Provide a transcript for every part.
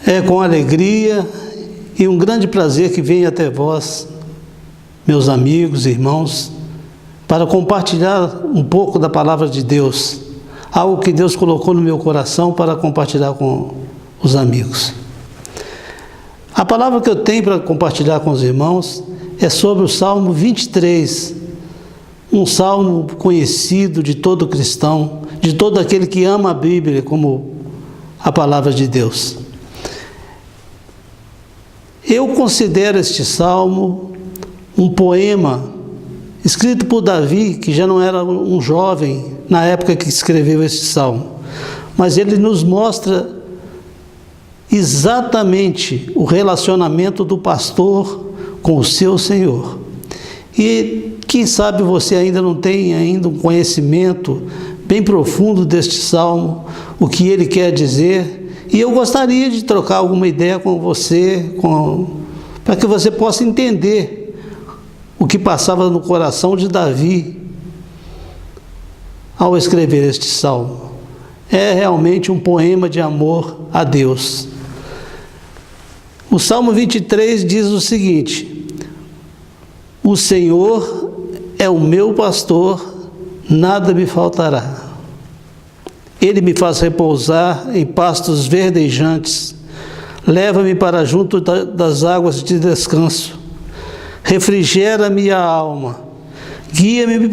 É com alegria e um grande prazer que venho até vós, meus amigos e irmãos, para compartilhar um pouco da palavra de Deus, algo que Deus colocou no meu coração para compartilhar com os amigos. A palavra que eu tenho para compartilhar com os irmãos é sobre o Salmo 23, um salmo conhecido de todo cristão, de todo aquele que ama a Bíblia como a palavra de Deus. Eu considero este salmo um poema escrito por Davi, que já não era um jovem na época que escreveu este salmo, mas ele nos mostra exatamente o relacionamento do pastor com o seu Senhor. E quem sabe você ainda não tem um conhecimento bem profundo deste salmo, o que ele quer dizer. E eu gostaria de trocar alguma ideia com você, para que você possa entender o que passava no coração de Davi ao escrever este salmo. É realmente um poema de amor a Deus. O Salmo 23 diz o seguinte: o Senhor é o meu pastor, nada me faltará. Ele me faz repousar em pastos verdejantes, leva-me para junto das águas de descanso, refrigera minha alma, guia-me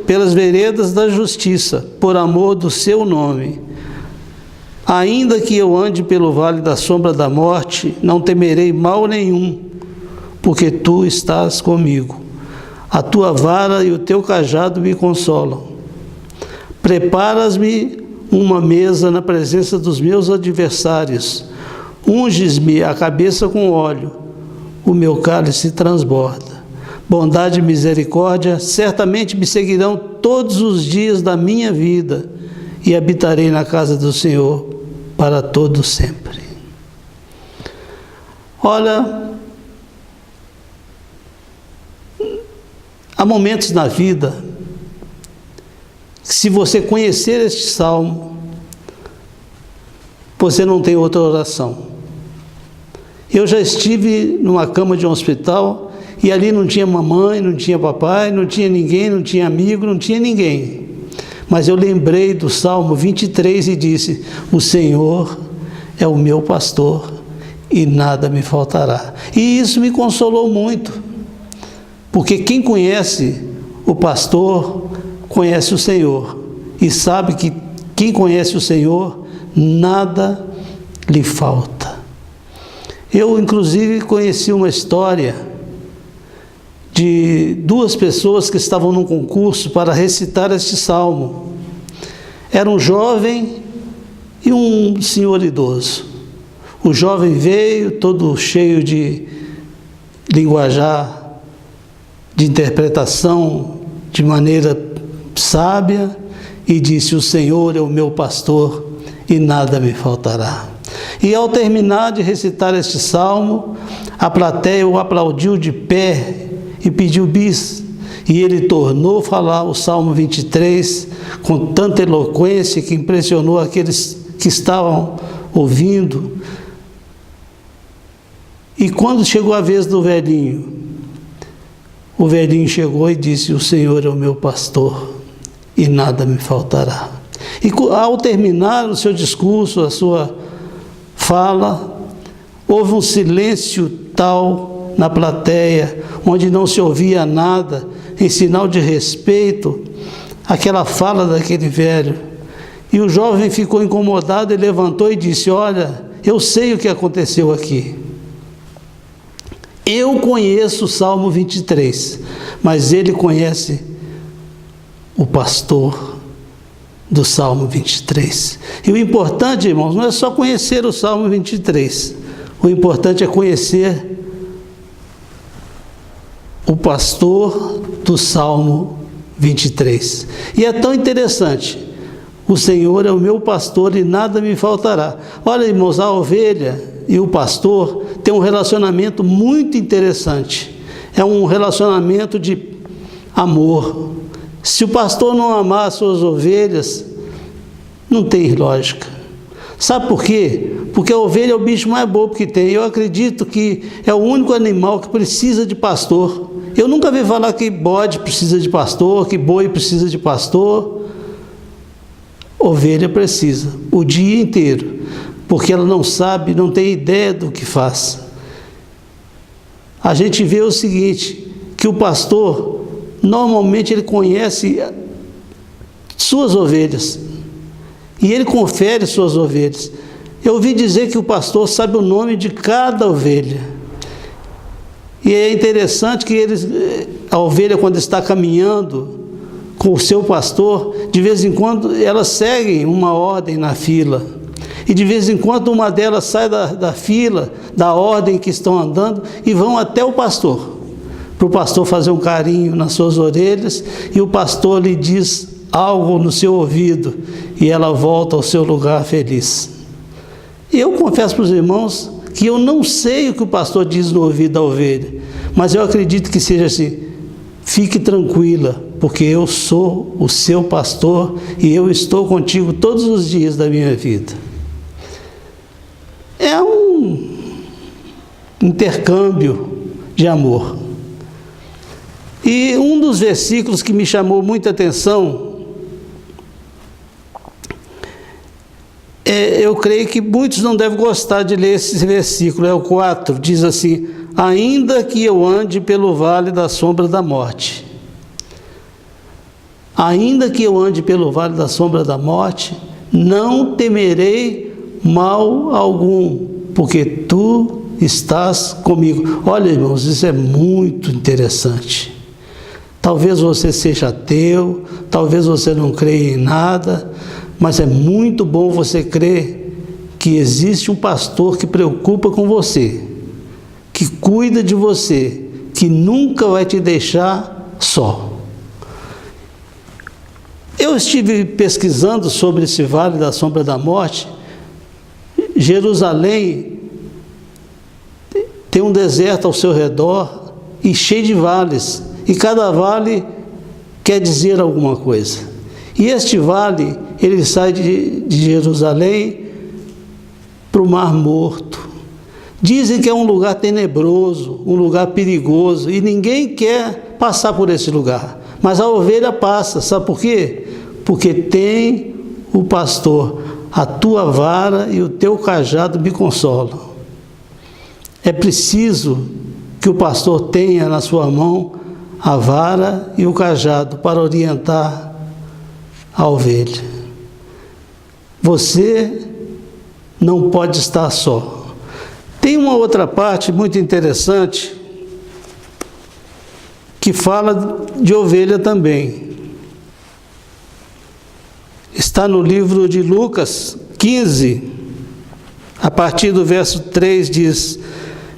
pelas veredas da justiça, por amor do seu nome. Ainda que eu ande pelo vale da sombra da morte, não temerei mal nenhum, porque tu estás comigo. A tua vara e o teu cajado me consolam. Preparas-me uma mesa na presença dos meus adversários. Unges-me a cabeça com óleo, o meu cálice transborda. Bondade e misericórdia certamente me seguirão todos os dias da minha vida, e habitarei na casa do Senhor para todo sempre. Olha, há momentos na vida, se você conhecer este salmo, você não tem outra oração. Eu já estive numa cama de um hospital e ali não tinha mamãe, não tinha papai, não tinha ninguém, não tinha amigo, não tinha ninguém. Mas eu lembrei do Salmo 23 e disse: o Senhor é o meu pastor e nada me faltará. E isso me consolou muito, porque quem conhece o pastor conhece o Senhor, e sabe que quem conhece o Senhor, nada lhe falta. Eu, inclusive, conheci uma história de duas pessoas que estavam num concurso para recitar este salmo. Era um jovem e um senhor idoso. O jovem veio todo cheio de linguajar, de interpretação de maneira sábia, e disse: o Senhor é o meu pastor e nada me faltará. E ao terminar de recitar este salmo, a plateia o aplaudiu de pé e pediu bis, e ele tornou falar o Salmo 23 com tanta eloquência que impressionou aqueles que estavam ouvindo. E quando chegou a vez do velhinho, o velhinho chegou e disse: o Senhor é o meu pastor e nada me faltará. E ao terminar o seu discurso, a sua fala, houve um silêncio tal na plateia, onde não se ouvia nada, em sinal de respeito àquela fala daquele velho. E o jovem ficou incomodado e levantou e disse: olha, eu sei o que aconteceu aqui. Eu conheço o Salmo 23, mas ele conhece o pastor do Salmo 23. E o importante, irmãos, não é só conhecer o Salmo 23. O importante é conhecer o pastor do Salmo 23. E é tão interessante: o Senhor é o meu pastor e nada me faltará. Olha, irmãos, a ovelha e o pastor têm um relacionamento muito interessante. É um relacionamento de amor. Se o pastor não amar as suas ovelhas, não tem lógica. Sabe por quê? Porque a ovelha é o bicho mais bobo que tem. Eu acredito que é o único animal que precisa de pastor. Eu nunca vi falar que bode precisa de pastor, que boi precisa de pastor. Ovelha precisa, o dia inteiro, porque ela não sabe, não tem ideia do que faz. A gente vê o seguinte, que o pastor, normalmente ele conhece suas ovelhas, e ele confere suas ovelhas. Eu ouvi dizer que o pastor sabe o nome de cada ovelha. E é interessante que a ovelha, quando está caminhando com o seu pastor, de vez em quando elas seguem uma ordem na fila. E de vez em quando uma delas sai da fila, da ordem que estão andando, e vão até o pastor, para o pastor fazer um carinho nas suas orelhas, e o pastor lhe diz algo no seu ouvido, e ela volta ao seu lugar feliz. E eu confesso para os irmãos que eu não sei o que o pastor diz no ouvido da ovelha, mas eu acredito que seja assim: fique tranquila, porque eu sou o seu pastor e eu estou contigo todos os dias da minha vida. É um intercâmbio de amor. E um dos versículos que me chamou muita atenção, eu creio que muitos não devem gostar de ler esse versículo, é o 4, diz assim: ainda que eu ande pelo vale da sombra da morte. Ainda que eu ande pelo vale da sombra da morte, não temerei mal algum, porque tu estás comigo. Olha, irmãos, isso é muito interessante. Talvez você seja ateu, talvez você não creia em nada, mas é muito bom você crer que existe um pastor que preocupa com você, que cuida de você, que nunca vai te deixar só. Eu estive pesquisando sobre esse vale da sombra da morte. Jerusalém tem um deserto ao seu redor e cheio de vales, e cada vale quer dizer alguma coisa. E este vale, ele sai de Jerusalém para o Mar Morto. Dizem que é um lugar tenebroso, um lugar perigoso, e ninguém quer passar por esse lugar. Mas a ovelha passa, sabe por quê? Porque tem o pastor, a tua vara e o teu cajado me consolam. É preciso que o pastor tenha na sua mão a vara e o cajado para orientar a ovelha. Você não pode estar só. Tem uma outra parte muito interessante que fala de ovelha também. Está no livro de Lucas 15, a partir do verso 3 diz: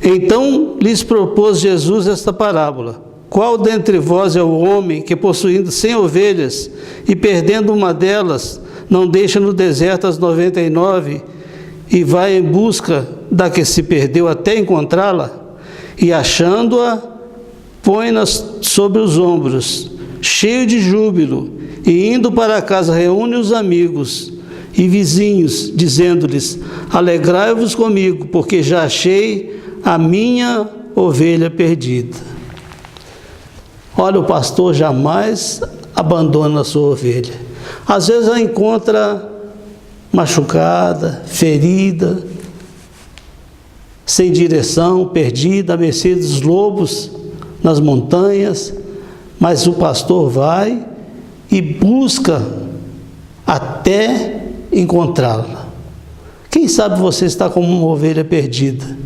então lhes propôs Jesus esta parábola: qual dentre vós é o homem que, possuindo 100 ovelhas e perdendo uma delas, não deixa no deserto as 99 e vai em busca da que se perdeu até encontrá-la? E achando-a, põe-na sobre os ombros, cheio de júbilo, e indo para casa reúne os amigos e vizinhos, dizendo-lhes: alegrai-vos comigo, porque já achei a minha ovelha perdida. Olha, o pastor jamais abandona a sua ovelha. Às vezes a encontra machucada, ferida, sem direção, perdida, à mercê dos lobos nas montanhas, mas o pastor vai e busca até encontrá-la. Quem sabe você está como uma ovelha perdida.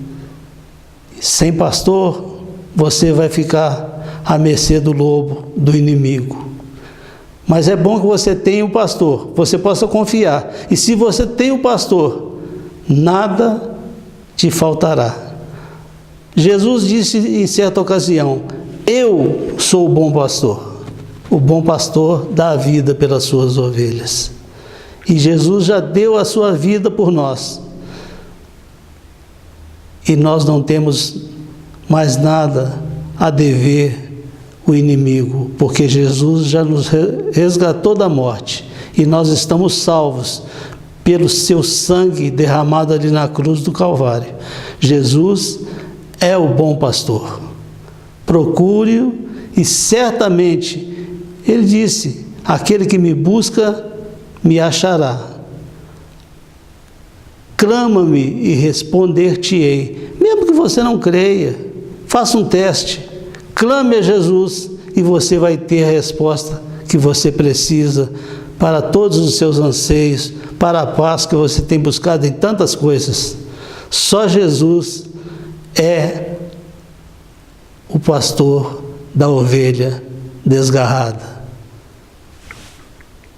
Sem pastor, você vai ficar à mercê do lobo, do inimigo. Mas é bom que você tenha um pastor, você possa confiar. E se você tem um pastor, nada te faltará. Jesus disse em certa ocasião: eu sou o bom pastor. O bom pastor dá a vida pelas suas ovelhas. E Jesus já deu a sua vida por nós. E nós não temos mais nada a dever o inimigo, porque Jesus já nos resgatou da morte e nós estamos salvos pelo seu sangue derramado ali na cruz do Calvário. Jesus é o bom pastor. Procure-o e certamente, ele disse, aquele que me busca, me achará. Clama-me e responder-te-ei. Mesmo que você não creia, faça um teste. Clame a Jesus e você vai ter a resposta que você precisa para todos os seus anseios, para a paz que você tem buscado em tantas coisas. Só Jesus é o pastor da ovelha desgarrada.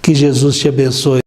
Que Jesus te abençoe.